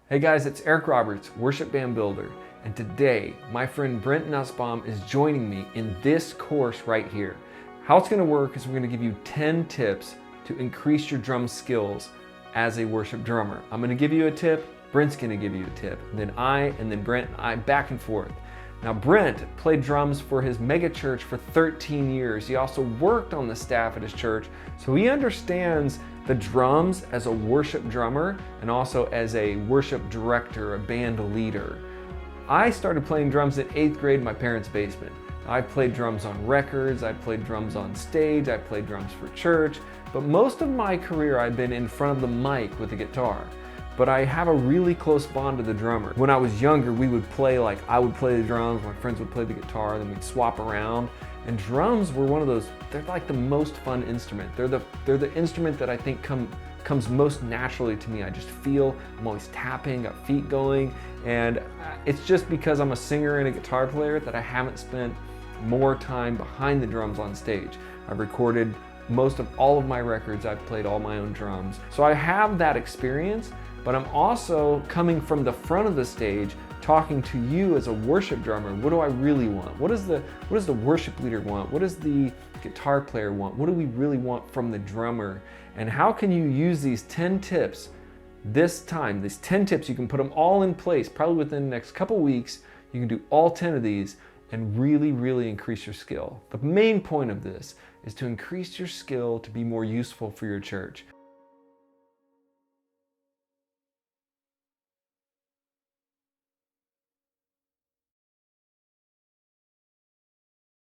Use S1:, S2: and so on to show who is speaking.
S1: Hey guys, it's Eric Roberts, Worship Band Builder, and today my friend Brent Nussbaum is joining me in this course right here. How it's going to work is we're going to give you 10 tips to increase your drum skills as a worship drummer. I'm going to give you a tip, Brent's going to give you a tip, and then Brent and I back and forth. Now Brent played drums for his mega church for 13 years. He also worked on the staff at his church, so he understands the drums as a worship drummer and also as a worship director, a band leader. I started playing drums in 8th grade in my parents' basement. I played drums on records, I played drums on stage, I played drums for church, but most of my career I've been in front of the mic with a guitar. But I have a really close bond to the drummer. When I was younger, we would play, I would play the drums, my friends would play the guitar, then we'd swap around. And drums were one of those, they're like the most fun instrument. They're the instrument that I think comes most naturally to me. I just feel, I'm always tapping, got feet going, and it's just because I'm a singer and a guitar player that I haven't spent more time behind the drums on stage. I've recorded most of all of my records, I've played all my own drums. So I have that experience, but I'm also coming from the front of the stage talking to you as a worship drummer. What do I really want? What does the worship leader want? What does the guitar player want? What do we really want from the drummer? And how can you use these 10 tips this time? These 10 tips, you can put them all in place probably within the next couple weeks. You can do all 10 of these and really increase your skill. The main point of this is to increase your skill to be more useful for your church.